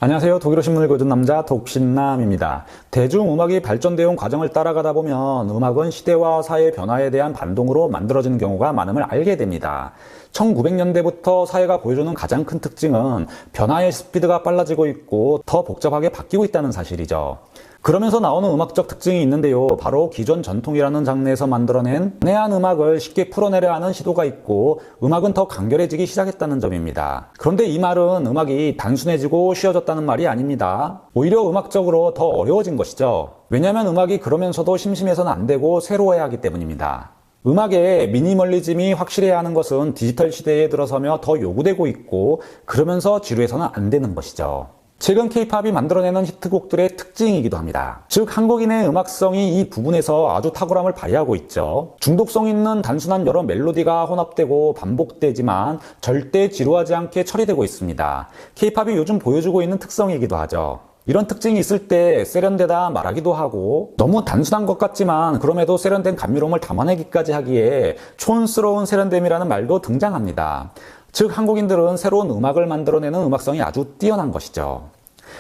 안녕하세요. 독일어 신문을 읽어준 남자 독신남입니다. 대중음악이 발전되어 온 과정을 따라가다 보면 음악은 시대와 사회 변화에 대한 반동으로 만들어지는 경우가 많음을 알게 됩니다. 1900년대부터 사회가 보여주는 가장 큰 특징은 변화의 스피드가 빨라지고 있고 더 복잡하게 바뀌고 있다는 사실이죠. 그러면서 나오는 음악적 특징이 있는데요. 바로 기존 전통이라는 장르에서 만들어낸 난해한 음악을 쉽게 풀어내려 하는 시도가 있고 음악은 더 간결해지기 시작했다는 점입니다. 그런데 이 말은 음악이 단순해지고 쉬워졌다는 말이 아닙니다. 오히려 음악적으로 더 어려워진 것이죠. 왜냐하면 음악이 그러면서도 심심해서는 안 되고 새로워야 하기 때문입니다. 음악의 미니멀리즘이 확실해야 하는 것은 디지털 시대에 들어서며 더 요구되고 있고 그러면서 지루해서는 안 되는 것이죠. 최근 K-팝이 만들어내는 히트곡들의 특징이기도 합니다. 즉 한국인의 음악성이 이 부분에서 아주 탁월함을 발휘하고 있죠. 중독성 있는 단순한 여러 멜로디가 혼합되고 반복되지만 절대 지루하지 않게 처리되고 있습니다. K-팝이 요즘 보여주고 있는 특성이기도 하죠. 이런 특징이 있을 때 세련되다 말하기도 하고 너무 단순한 것 같지만 그럼에도 세련된 감미로움을 담아내기까지 하기에 촌스러운 세련됨이라는 말도 등장합니다. 즉 한국인들은 새로운 음악을 만들어내는 음악성이 아주 뛰어난 것이죠.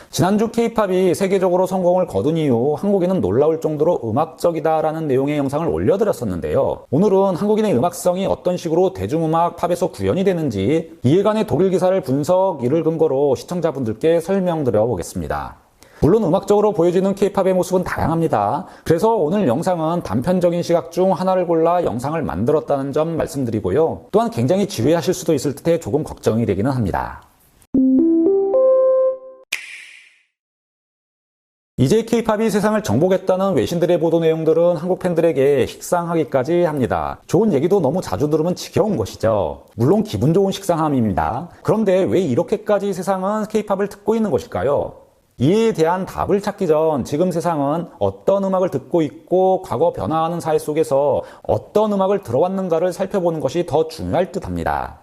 지난주 K-팝이 세계적으로 성공을 거둔 이후 한국인은 놀라울 정도로 음악적이다라는 내용의 영상을 올려드렸었는데요. 오늘은 한국인의 음악성이 어떤 식으로 대중음악 팝에서 구현이 되는지 이해관의 독일 기사를 분석, 이를 근거로 시청자분들께 설명드려 보겠습니다. 물론 음악적으로 보여지는 K-팝의 모습은 다양합니다. 그래서 오늘 영상은 단편적인 시각 중 하나를 골라 영상을 만들었다는 점 말씀드리고요. 또한 굉장히 지루해하실 수도 있을 듯해 조금 걱정이 되기는 합니다. 이제 K-팝이 세상을 정복했다는 외신들의 보도 내용들은 한국 팬들에게 식상하기까지 합니다. 좋은 얘기도 너무 자주 들으면 지겨운 것이죠. 물론 기분 좋은 식상함입니다. 그런데 왜 이렇게까지 세상은 K-팝을 듣고 있는 것일까요? 이에 대한 답을 찾기 전 지금 세상은 어떤 음악을 듣고 있고 과거 변화하는 사회 속에서 어떤 음악을 들어왔는가를 살펴보는 것이 더 중요할 듯 합니다.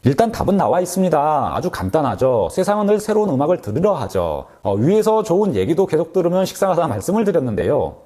일단 답은 나와 있습니다. 아주 간단하죠. 세상은 늘 새로운 음악을 들으려 하죠. 위에서 좋은 얘기도 계속 들으면 식상하다 말씀을 드렸는데요.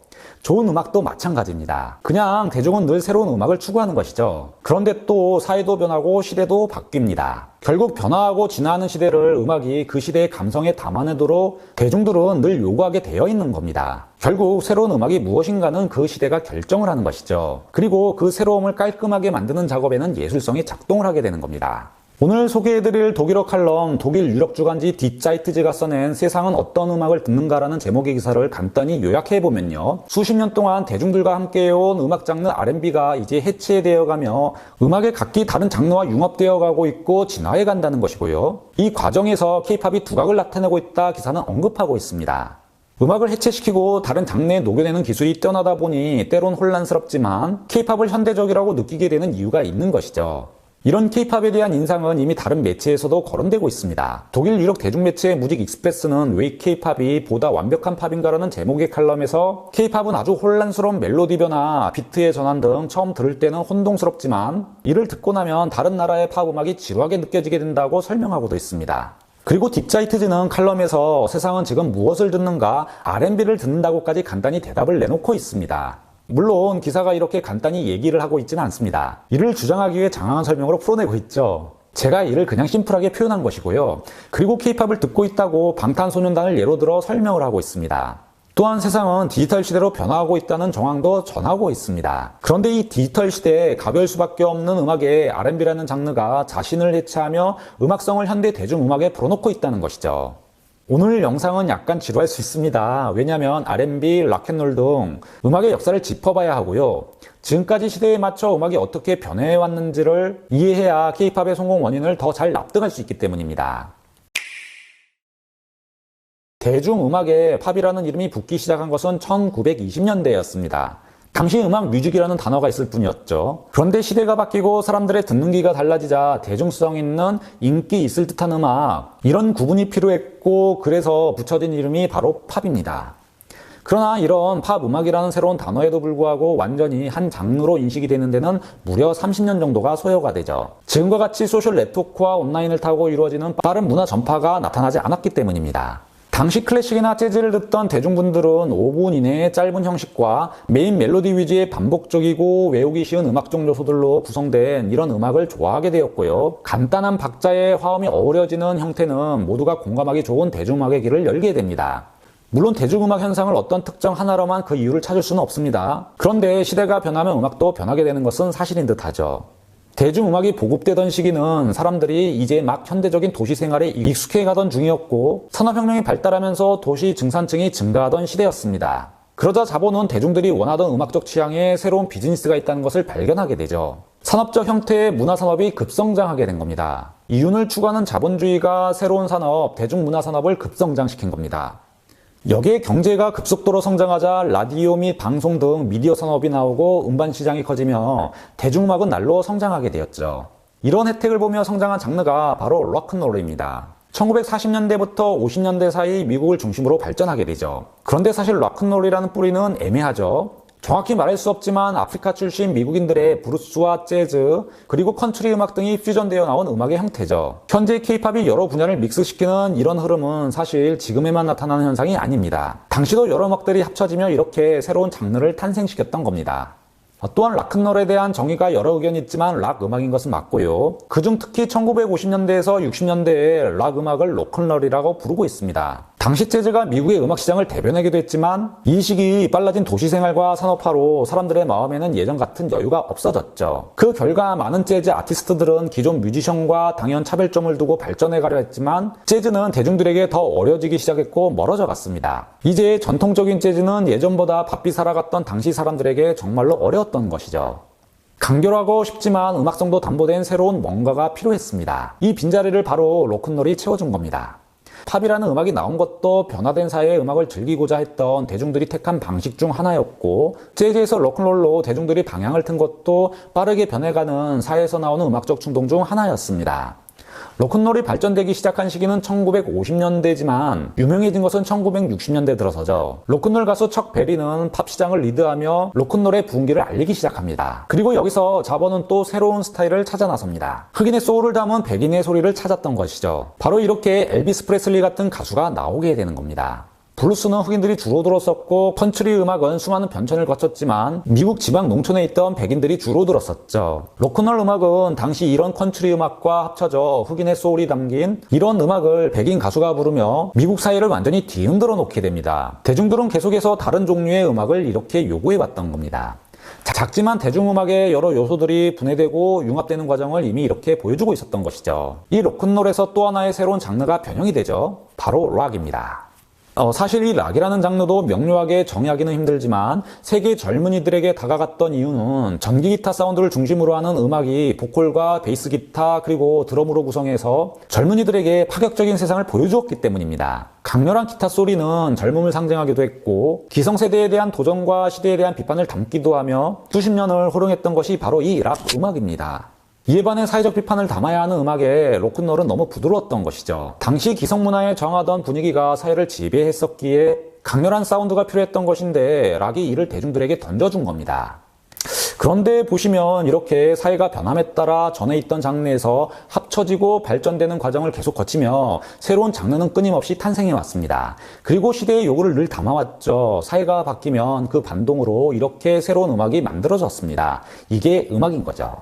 좋은 음악도 마찬가지입니다. 그냥 대중은 늘 새로운 음악을 추구하는 것이죠. 그런데 또 사회도 변하고 시대도 바뀝니다. 결국 변화하고 진화하는 시대를 음악이 그 시대의 감성에 담아내도록 대중들은 늘 요구하게 되어 있는 겁니다. 결국 새로운 음악이 무엇인가는 그 시대가 결정을 하는 것이죠. 그리고 그 새로움을 깔끔하게 만드는 작업에는 예술성이 작동을 하게 되는 겁니다. 오늘 소개해드릴 독일어 칼럼 독일 유력 주간지 디자이트즈가 써낸 세상은 어떤 음악을 듣는가라는 제목의 기사를 간단히 요약해보면요. 수십 년 동안 대중들과 함께해온 음악 장르 R&B가 이제 해체되어가며 음악의 각기 다른 장르와 융합되어 가고 있고 진화해 간다는 것이고요. 이 과정에서 K-팝이 두각을 나타내고 있다 기사는 언급하고 있습니다. 음악을 해체시키고 다른 장르에 녹여내는 기술이 뛰어나다 보니 때론 혼란스럽지만 K-팝을 현대적이라고 느끼게 되는 이유가 있는 것이죠. 이런 K-팝에 대한 인상은 이미 다른 매체에서도 거론되고 있습니다. 독일 유력 대중매체 무직 익스프레스는 왜 K-팝이 보다 완벽한 팝인가라는 제목의 칼럼에서 K-팝은 아주 혼란스러운 멜로디 변화, 비트의 전환 등 처음 들을 때는 혼동스럽지만 이를 듣고 나면 다른 나라의 팝 음악이 지루하게 느껴지게 된다고 설명하고도 있습니다. 그리고 딥자이트즈는 칼럼에서 세상은 지금 무엇을 듣는가 R&B를 듣는다고까지 간단히 대답을 내놓고 있습니다. 물론 기사가 이렇게 간단히 얘기를 하고 있지는 않습니다. 이를 주장하기 위해 장황한 설명으로 풀어내고 있죠. 제가 이를 그냥 심플하게 표현한 것이고요. 그리고 K-팝을 듣고 있다고 방탄소년단을 예로 들어 설명을 하고 있습니다. 또한 세상은 디지털 시대로 변화하고 있다는 정황도 전하고 있습니다. 그런데 이 디지털 시대에 가벼울 수밖에 없는 음악의 R&B라는 장르가 자신을 해체하며 음악성을 현대 대중음악에 불어넣고 있다는 것이죠. 오늘 영상은 약간 지루할 수 있습니다. 왜냐하면 R&B, 락앤롤 등 음악의 역사를 짚어봐야 하고요. 지금까지 시대에 맞춰 음악이 어떻게 변해왔는지를 이해해야 K-팝의 성공 원인을 더 잘 납득할 수 있기 때문입니다. 대중음악에 팝이라는 이름이 붙기 시작한 것은 1920년대였습니다. 당시 음악 뮤직이라는 단어가 있을 뿐이었죠. 그런데 시대가 바뀌고 사람들의 듣는 귀가 달라지자 대중성 있는 인기 있을 듯한 음악, 이런 구분이 필요했고 그래서 붙여진 이름이 바로 팝입니다. 그러나 이런 팝 음악이라는 새로운 단어에도 불구하고 완전히 한 장르로 인식이 되는 데는 무려 30년 정도가 소요가 되죠. 지금과 같이 소셜 네트워크와 온라인을 타고 이루어지는 빠른 문화 전파가 나타나지 않았기 때문입니다. 당시 클래식이나 재즈를 듣던 대중분들은 5분 이내의 짧은 형식과 메인 멜로디 위주의 반복적이고 외우기 쉬운 음악적 요소들로 구성된 이런 음악을 좋아하게 되었고요. 간단한 박자의 화음이 어우러지는 형태는 모두가 공감하기 좋은 대중음악의 길을 열게 됩니다. 물론 대중음악 현상을 어떤 특정 하나로만 그 이유를 찾을 수는 없습니다. 그런데 시대가 변하면 음악도 변하게 되는 것은 사실인 듯하죠. 대중음악이 보급되던 시기는 사람들이 이제 막 현대적인 도시 생활에 익숙해 가던 중이었고 산업혁명이 발달하면서 도시 증산층이 증가하던 시대였습니다. 그러자 자본은 대중들이 원하던 음악적 취향에 새로운 비즈니스가 있다는 것을 발견하게 되죠. 산업적 형태의 문화산업이 급성장하게 된 겁니다. 이윤을 추구하는 자본주의가 새로운 산업, 대중문화산업을 급성장시킨 겁니다. 여기에 경제가 급속도로 성장하자 라디오 및 방송 등 미디어 산업이 나오고 음반 시장이 커지며 대중음악은 날로 성장하게 되었죠. 이런 혜택을 보며 성장한 장르가 바로 록앤롤입니다. 1940년대부터 50년대 사이 미국을 중심으로 발전하게 되죠. 그런데 사실 록앤롤이라는 뿌리는 애매하죠. 정확히 말할 수 없지만 아프리카 출신 미국인들의 브루스와 재즈 그리고 컨트리 음악 등이 퓨전되어 나온 음악의 형태죠. 현재 K-팝이 여러 분야를 믹스시키는 이런 흐름은 사실 지금에만 나타나는 현상이 아닙니다. 당시도 여러 음악들이 합쳐지며 이렇게 새로운 장르를 탄생시켰던 겁니다. 또한 록앤롤에 대한 정의가 여러 의견이 있지만 락 음악인 것은 맞고요. 그중 특히 1950년대에서 60년대에 락 음악을 로큰롤이라고 부르고 있습니다. 당시 재즈가 미국의 음악 시장을 대변하기도 했지만 이 시기 빨라진 도시생활과 산업화로 사람들의 마음에는 예전 같은 여유가 없어졌죠. 그 결과 많은 재즈 아티스트들은 기존 뮤지션과 당연 차별점을 두고 발전해가려 했지만 재즈는 대중들에게 더 어려지기 시작했고 멀어져 갔습니다. 이제 전통적인 재즈는 예전보다 바삐 살아갔던 당시 사람들에게 정말로 어려웠던 것이죠. 간결하고 쉽지만 음악성도 담보된 새로운 뭔가가 필요했습니다. 이 빈자리를 바로 록앤롤이 채워준 겁니다. 팝이라는 음악이 나온 것도 변화된 사회의 음악을 즐기고자 했던 대중들이 택한 방식 중 하나였고 재즈에서 록앤롤로 대중들이 방향을 튼 것도 빠르게 변해가는 사회에서 나오는 음악적 충동 중 하나였습니다. 록앤롤이 발전되기 시작한 시기는 1950년대지만 유명해진 것은 1960년대 들어서죠. 록앤롤 가수 척 베리는 팝 시장을 리드하며 록앤롤의 부흥기를 알리기 시작합니다. 그리고 여기서 자본은 또 새로운 스타일을 찾아 나섭니다. 흑인의 소울을 담은 백인의 소리를 찾았던 것이죠. 바로 이렇게 엘비스 프레슬리 같은 가수가 나오게 되는 겁니다. 블루스는 흑인들이 주로 들었었고 컨트리 음악은 수많은 변천을 거쳤지만 미국 지방 농촌에 있던 백인들이 주로 들었었죠. 록앤롤 음악은 당시 이런 컨트리 음악과 합쳐져 흑인의 소울이 담긴 이런 음악을 백인 가수가 부르며 미국 사회를 완전히 뒤흔들어 놓게 됩니다. 대중들은 계속해서 다른 종류의 음악을 이렇게 요구해왔던 겁니다. 작지만 대중음악의 여러 요소들이 분해되고 융합되는 과정을 이미 이렇게 보여주고 있었던 것이죠. 이 록앤롤에서 또 하나의 새로운 장르가 변형이 되죠. 바로 락입니다. 사실 이 락이라는 장르도 명료하게 정의하기는 힘들지만 세계 젊은이들에게 다가갔던 이유는 전기 기타 사운드를 중심으로 하는 음악이 보컬과 베이스 기타 그리고 드럼으로 구성해서 젊은이들에게 파격적인 세상을 보여주었기 때문입니다. 강렬한 기타 소리는 젊음을 상징하기도 했고 기성세대에 대한 도전과 시대에 대한 비판을 담기도 하며 수십 년을 호령했던 것이 바로 이 락 음악입니다. 이에 반해 사회적 비판을 담아야 하는 음악에 록앤롤은 너무 부드러웠던 것이죠. 당시 기성문화에 정하던 분위기가 사회를 지배했었기에 강렬한 사운드가 필요했던 것인데 락이 이를 대중들에게 던져준 겁니다. 그런데 보시면 이렇게 사회가 변함에 따라 전에 있던 장르에서 합쳐지고 발전되는 과정을 계속 거치며 새로운 장르는 끊임없이 탄생해 왔습니다. 그리고 시대의 요구를 늘 담아왔죠. 사회가 바뀌면 그 반동으로 이렇게 새로운 음악이 만들어졌습니다. 이게 음악인 거죠.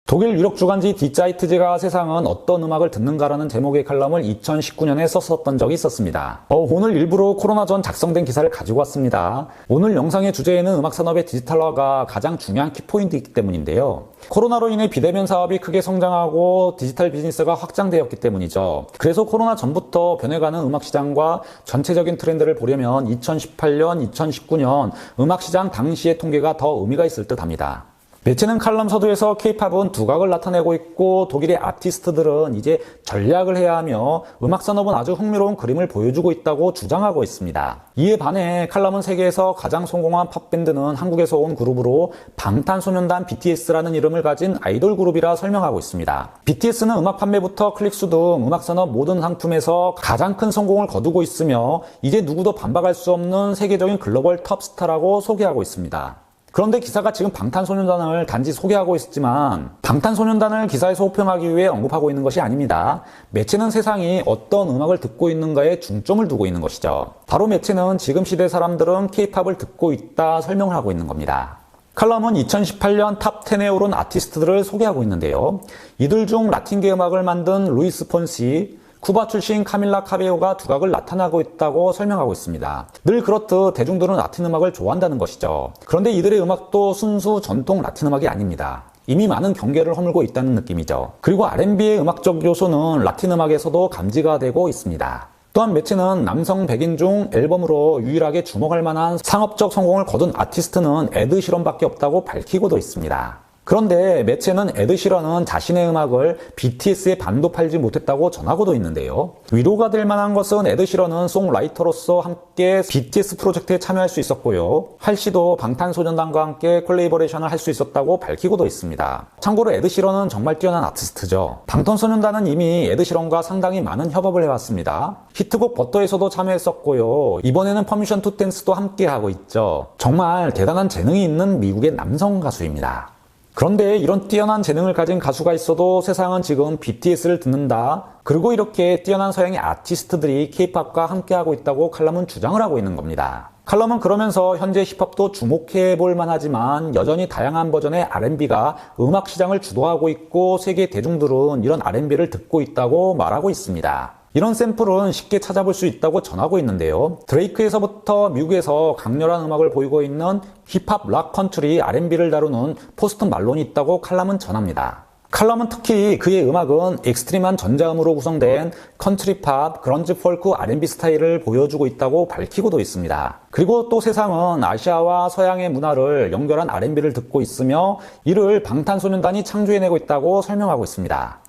독일 유력 주간지 디 자이트제가 세상은 어떤 음악을 듣는가라는 제목의 칼럼을 2019년에 썼었던 적이 있었습니다. 오늘 일부러 코로나 전 작성된 기사를 가지고 왔습니다. 오늘 영상의 주제에는 음악산업의 디지털화가 가장 중요한 키포인트이기 때문인데요. 코로나로 인해 비대면 사업이 크게 성장하고 디지털 비즈니스가 확장되었기 때문이죠. 그래서 코로나 전부터 변해가는 음악시장과 전체적인 트렌드를 보려면 2018년, 2019년 음악시장 당시의 통계가 더 의미가 있을 듯 합니다. 매체는 칼럼 서두에서 K-팝은 두각을 나타내고 있고 독일의 아티스트들은 이제 전략을 해야 하며 음악산업은 아주 흥미로운 그림을 보여주고 있다고 주장하고 있습니다. 이에 반해 칼럼은 세계에서 가장 성공한 팝밴드는 한국에서 온 그룹으로 방탄소년단 BTS라는 이름을 가진 아이돌 그룹이라 설명하고 있습니다. BTS는 음악 판매부터 클릭수 등 음악산업 모든 상품에서 가장 큰 성공을 거두고 있으며 이제 누구도 반박할 수 없는 세계적인 글로벌 톱스타라고 소개하고 있습니다. 그런데 기사가 지금 방탄소년단을 단지 소개하고 있지만 방탄소년단을 기사에서 호평하기 위해 언급하고 있는 것이 아닙니다. 매체는 세상이 어떤 음악을 듣고 있는가에 중점을 두고 있는 것이죠. 바로 매체는 지금 시대 사람들은 K-팝을 듣고 있다 설명을 하고 있는 겁니다. 칼럼은 2018년 탑 10에 오른 아티스트들을 소개하고 있는데요. 이들 중 라틴계 음악을 만든 루이스 폰시, 쿠바 출신 카밀라 카베오가 두각을 나타나고 있다고 설명하고 있습니다. 늘 그렇듯 대중들은 라틴 음악을 좋아한다는 것이죠. 그런데 이들의 음악도 순수 전통 라틴 음악이 아닙니다. 이미 많은 경계를 허물고 있다는 느낌이죠. 그리고 R&B의 음악적 요소는 라틴 음악에서도 감지가 되고 있습니다. 또한 매체는 남성 백인 중 앨범으로 유일하게 주목할 만한 상업적 성공을 거둔 아티스트는 에드 시런밖에 없다고 밝히고도 있습니다. 그런데 매체는 에드 시런은 자신의 음악을 BTS에 반도 팔지 못했다고 전하고도 있는데요. 위로가 될 만한 것은 에드 시런은 송라이터로서 함께 BTS 프로젝트에 참여할 수 있었고요. 할시도 방탄소년단과 함께 콜라보레이션을 할 수 있었다고 밝히고도 있습니다. 참고로 에드 시런은 정말 뛰어난 아티스트죠. 방탄소년단은 이미 에드 시런과 상당히 많은 협업을 해왔습니다. 히트곡 버터에서도 참여했었고요. 이번에는 퍼미션 투 댄스도 함께 하고 있죠. 정말 대단한 재능이 있는 미국의 남성 가수입니다. 그런데 이런 뛰어난 재능을 가진 가수가 있어도 세상은 지금 BTS를 듣는다. 그리고 이렇게 뛰어난 서양의 아티스트들이 K-팝과 함께하고 있다고 칼럼은 주장을 하고 있는 겁니다. 칼럼은 그러면서 현재 힙합도 주목해 볼 만하지만 여전히 다양한 버전의 R&B가 음악 시장을 주도하고 있고 세계 대중들은 이런 R&B를 듣고 있다고 말하고 있습니다. 이런 샘플은 쉽게 찾아볼 수 있다고 전하고 있는데요. 드레이크에서부터 미국에서 강렬한 음악을 보이고 있는 힙합, 락, 컨트리, R&B를 다루는 포스트 말론이 있다고 칼럼은 전합니다. 칼럼은 특히 그의 음악은 익스트림한 전자음으로 구성된 컨트리 팝, 그런지 폴크, R&B 스타일을 보여주고 있다고 밝히고도 있습니다. 그리고 또 세상은 아시아와 서양의 문화를 연결한 R&B를 듣고 있으며 이를 방탄소년단이 창조해내고 있다고 설명하고 있습니다.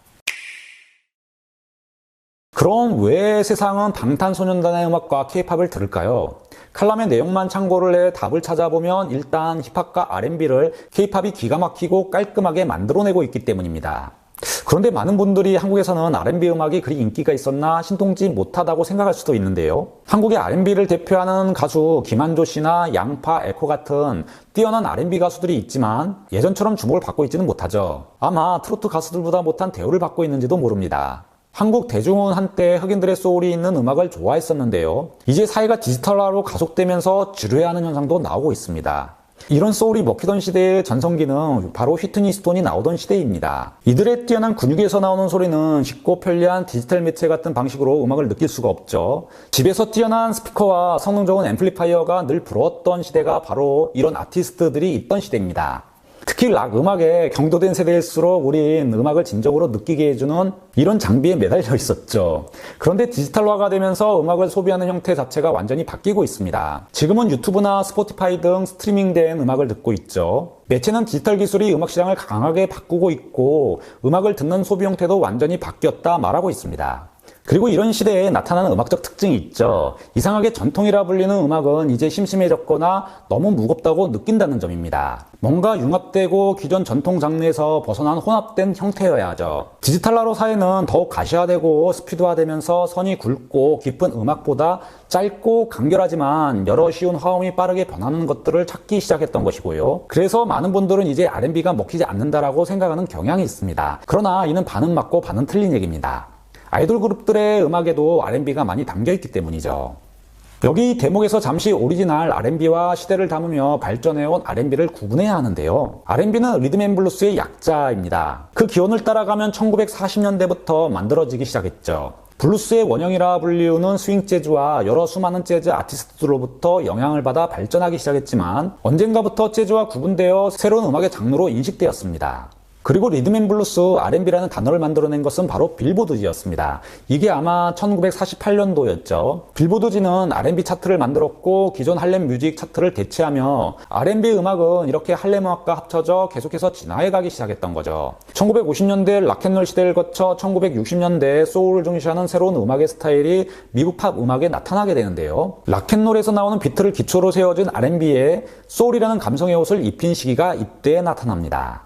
그럼 왜 세상은 방탄소년단의 음악과 K-팝을 들을까요? 칼럼의 내용만 참고를 해 답을 찾아보면 일단 힙합과 R&B를 K-팝이 기가 막히고 깔끔하게 만들어내고 있기 때문입니다. 그런데 많은 분들이 한국에서는 R&B 음악이 그리 인기가 있었나 신통치 못하다고 생각할 수도 있는데요. 한국의 R&B를 대표하는 가수 김한조 씨나 양파, 에코 같은 뛰어난 R&B 가수들이 있지만 예전처럼 주목을 받고 있지는 못하죠. 아마 트로트 가수들보다 못한 대우를 받고 있는지도 모릅니다. 한국 대중은 한때 흑인들의 소울이 있는 음악을 좋아했었는데요. 이제 사회가 디지털화로 가속되면서 지루해하는 현상도 나오고 있습니다. 이런 소울이 먹히던 시대의 전성기는 바로 휘트니 스톤이 나오던 시대입니다. 이들의 뛰어난 근육에서 나오는 소리는 쉽고 편리한 디지털 매체 같은 방식으로 음악을 느낄 수가 없죠. 집에서 뛰어난 스피커와 성능 좋은 앰플리파이어가 늘 부러웠던 시대가 바로 이런 아티스트들이 있던 시대입니다. 특히 락 음악에 경도된 세대일수록 우린 음악을 진정으로 느끼게 해주는 이런 장비에 매달려 있었죠. 그런데 디지털화가 되면서 음악을 소비하는 형태 자체가 완전히 바뀌고 있습니다. 지금은 유튜브나 스포티파이 등 스트리밍된 음악을 듣고 있죠. 매체는 디지털 기술이 음악 시장을 강하게 바꾸고 있고 음악을 듣는 소비 형태도 완전히 바뀌었다 말하고 있습니다. 그리고 이런 시대에 나타나는 음악적 특징이 있죠. 이상하게 전통이라 불리는 음악은 이제 심심해졌거나 너무 무겁다고 느낀다는 점입니다. 뭔가 융합되고 기존 전통 장르에서 벗어난 혼합된 형태여야 하죠. 디지털화로 사회는 더욱 가시화되고 스피드화되면서 선이 굵고 깊은 음악보다 짧고 간결하지만 여러 쉬운 화음이 빠르게 변하는 것들을 찾기 시작했던 것이고요. 그래서 많은 분들은 이제 R&B가 먹히지 않는다라고 생각하는 경향이 있습니다. 그러나 이는 반은 맞고 반은 틀린 얘기입니다. 아이돌 그룹들의 음악에도 R&B가 많이 담겨있기 때문이죠. 여기 대목에서 잠시 오리지널 R&B와 시대를 담으며 발전해온 R&B를 구분해야 하는데요. R&B는 리듬앤블루스의 약자입니다. 그 기원을 따라가면 1940년대부터 만들어지기 시작했죠. 블루스의 원형이라 불리우는 스윙 재즈와 여러 수많은 재즈 아티스트들로부터 영향을 받아 발전하기 시작했지만 언젠가부터 재즈와 구분되어 새로운 음악의 장르로 인식되었습니다. 그리고 리듬앤블루스, R&B라는 단어를 만들어낸 것은 바로 빌보드지였습니다. 이게 아마 1948년도였죠. 빌보드지는 R&B 차트를 만들었고 기존 할렘 뮤직 차트를 대체하며 R&B 음악은 이렇게 할렘 음악과 합쳐져 계속해서 진화해가기 시작했던 거죠. 1950년대 락앤롤 시대를 거쳐 1960년대 소울을 중시하는 새로운 음악의 스타일이 미국 팝 음악에 나타나게 되는데요. 락앤롤에서 나오는 비트를 기초로 세워진 R&B에 소울이라는 감성의 옷을 입힌 시기가 이때에 나타납니다.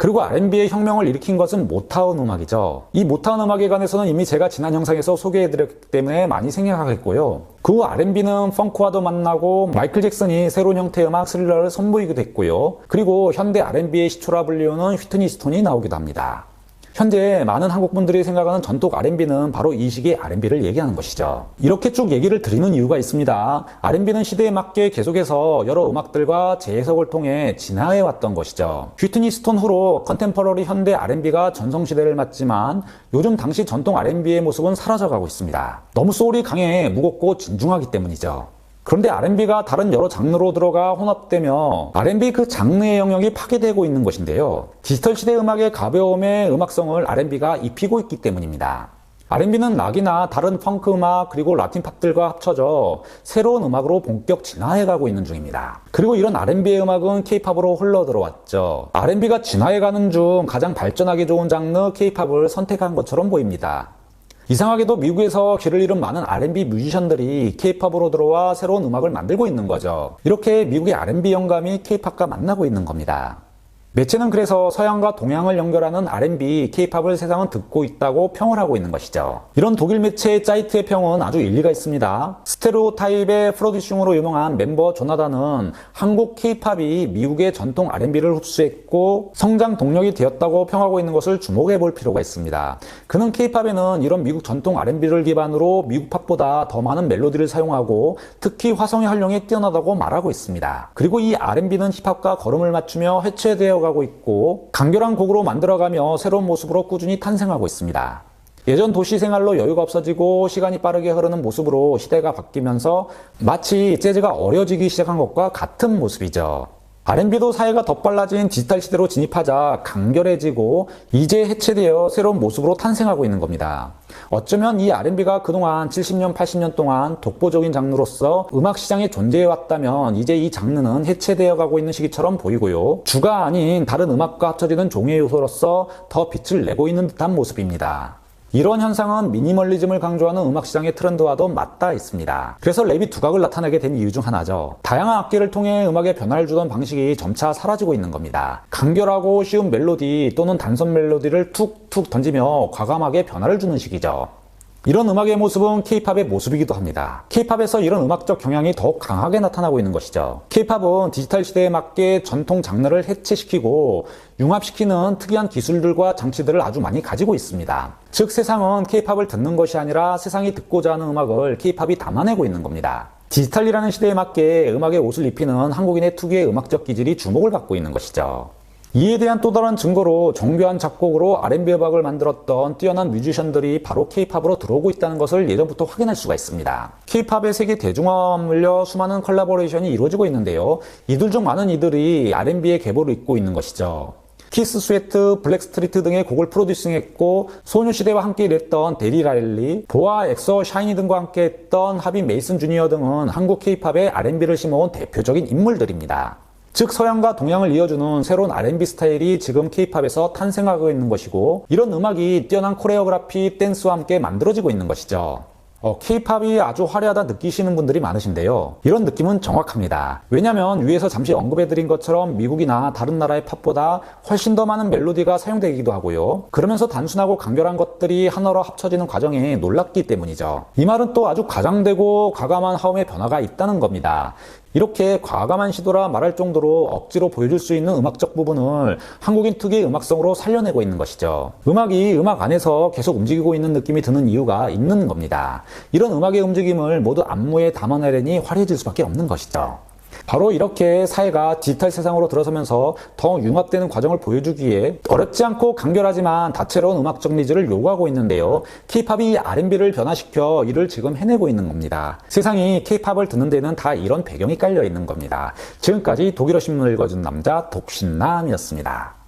그리고 R&B의 혁명을 일으킨 것은 모타운 음악이죠. 이 모타운 음악에 관해서는 이미 제가 지난 영상에서 소개해드렸기 때문에 많이 생략하겠고요. 그 후 R&B는 펑크와도 만나고 마이클 잭슨이 새로운 형태의 음악 스릴러를 선보이기도 했고요. 그리고 현대 R&B의 시초라 불리우는 휘트니 스톤이 나오기도 합니다. 현재 많은 한국분들이 생각하는 전통 R&B는 바로 이 시기의 R&B를 얘기하는 것이죠. 이렇게 쭉 얘기를 드리는 이유가 있습니다. R&B는 시대에 맞게 계속해서 여러 음악들과 재해석을 통해 진화해왔던 것이죠. 휘트니 스톤 후로 컨템퍼러리 현대 R&B가 전성시대를 맞지만 요즘 당시 전통 R&B의 모습은 사라져가고 있습니다. 너무 소울이 강해 무겁고 진중하기 때문이죠. 그런데 R&B가 다른 여러 장르로 들어가 혼합되며 R&B 그 장르의 영역이 파괴되고 있는 것인데요. 디지털 시대 음악의 가벼움의 음악성을 R&B가 입히고 있기 때문입니다. R&B는 락이나 다른 펑크 음악 그리고 라틴 팝들과 합쳐져 새로운 음악으로 본격 진화해가고 있는 중입니다. 그리고 이런 R&B의 음악은 K-팝으로 흘러들어왔죠. R&B가 진화해가는 중 가장 발전하기 좋은 장르 K-팝을 선택한 것처럼 보입니다. 이상하게도 미국에서 길을 잃은 많은 R&B 뮤지션들이 K-팝으로 들어와 새로운 음악을 만들고 있는 거죠. 이렇게 미국의 R&B 영감이 K-팝과 만나고 있는 겁니다. 매체는 그래서 서양과 동양을 연결하는 R&B, K-팝을 세상은 듣고 있다고 평을 하고 있는 것이죠. 이런 독일 매체 짜이트의 평은 아주 일리가 있습니다. 스테레오타입의 프로듀싱으로 유명한 멤버 조나단은 한국 K-팝이 미국의 전통 R&B를 흡수했고 성장 동력이 되었다고 평하고 있는 것을 주목해 볼 필요가 있습니다. 그는 K-팝에는 이런 미국 전통 R&B를 기반으로 미국 팝보다 더 많은 멜로디를 사용하고 특히 화성의 활용이 뛰어나다고 말하고 있습니다. 그리고 이 R&B는 힙합과 걸음을 맞추며 해체되어 가고 있고 간결한 곡으로 만들어가며 새로운 모습으로 꾸준히 탄생하고 있습니다. 예전 도시 생활로 여유가 없어지고 시간이 빠르게 흐르는 모습으로 시대가 바뀌면서 마치 재즈가 어려지기 시작한 것과 같은 모습이죠. R&B도 사회가 더 빨라진 디지털 시대로 진입하자 간결해지고 이제 해체되어 새로운 모습으로 탄생하고 있는 겁니다. 어쩌면 이 R&B가 그동안 70년, 80년 동안 독보적인 장르로서 음악 시장에 존재해왔다면 이제 이 장르는 해체되어 가고 있는 시기처럼 보이고요. 주가 아닌 다른 음악과 합쳐지는 종의 요소로서 더 빛을 내고 있는 듯한 모습입니다. 이런 현상은 미니멀리즘을 강조하는 음악 시장의 트렌드와도 맞닿아 있습니다. 그래서 랩이 두각을 나타내게 된 이유 중 하나죠. 다양한 악기를 통해 음악에 변화를 주던 방식이 점차 사라지고 있는 겁니다. 간결하고 쉬운 멜로디 또는 단선 멜로디를 툭툭 던지며 과감하게 변화를 주는 식이죠. 이런 음악의 모습은 K-팝의 모습이기도 합니다. K-팝에서 이런 음악적 경향이 더욱 강하게 나타나고 있는 것이죠. K-팝은 디지털 시대에 맞게 전통 장르를 해체시키고 융합시키는 특이한 기술들과 장치들을 아주 많이 가지고 있습니다. 즉 세상은 K-팝을 듣는 것이 아니라 세상이 듣고자 하는 음악을 K-팝이 담아내고 있는 겁니다. 디지털이라는 시대에 맞게 음악에 옷을 입히는 한국인의 특유의 음악적 기질이 주목을 받고 있는 것이죠. 이에 대한 또 다른 증거로 정교한 작곡으로 R&B 음악을 만들었던 뛰어난 뮤지션들이 바로 K-팝으로 들어오고 있다는 것을 예전부터 확인할 수가 있습니다. K-팝의 세계 대중화와 맞물려 수많은 컬래버레이션이 이루어지고 있는데요. 이들 중 많은 이들이 R&B의 계보를 잇고 있는 것이죠. 키스 스웨트, 블랙스트리트 등의 곡을 프로듀싱했고 소녀시대와 함께 일했던 데리 라일리, 보아, 엑소, 샤이니 등과 함께 했던 하비 메이슨 주니어 등은 한국 K-팝에 R&B를 심어온 대표적인 인물들입니다. 즉 서양과 동양을 이어주는 새로운 R&B 스타일이 지금 K-팝에서 탄생하고 있는 것이고 이런 음악이 뛰어난 코레오그래피, 댄스와 함께 만들어지고 있는 것이죠. K-팝이 아주 화려하다 느끼시는 분들이 많으신데요. 이런 느낌은 정확합니다. 왜냐하면 위에서 잠시 언급해드린 것처럼 미국이나 다른 나라의 팝보다 훨씬 더 많은 멜로디가 사용되기도 하고요. 그러면서 단순하고 간결한 것들이 하나로 합쳐지는 과정에 놀랍기 때문이죠. 이 말은 또 아주 과장되고 과감한 화음의 변화가 있다는 겁니다. 이렇게 과감한 시도라 말할 정도로 억지로 보여줄 수 있는 음악적 부분을 한국인 특유의 음악성으로 살려내고 있는 것이죠. 음악이 음악 안에서 계속 움직이고 있는 느낌이 드는 이유가 있는 겁니다. 이런 음악의 움직임을 모두 안무에 담아내려니 화려해질 수밖에 없는 것이죠. 바로 이렇게 사회가 디지털 세상으로 들어서면서 더 융합되는 과정을 보여주기에 어렵지 않고 간결하지만 다채로운 음악적 니즈를 요구하고 있는데요. K-팝이 R&B를 변화시켜 이를 지금 해내고 있는 겁니다. 세상이 K-팝을 듣는 데는 다 이런 배경이 깔려 있는 겁니다. 지금까지 독일어 신문을 읽어준 남자 독신남이었습니다.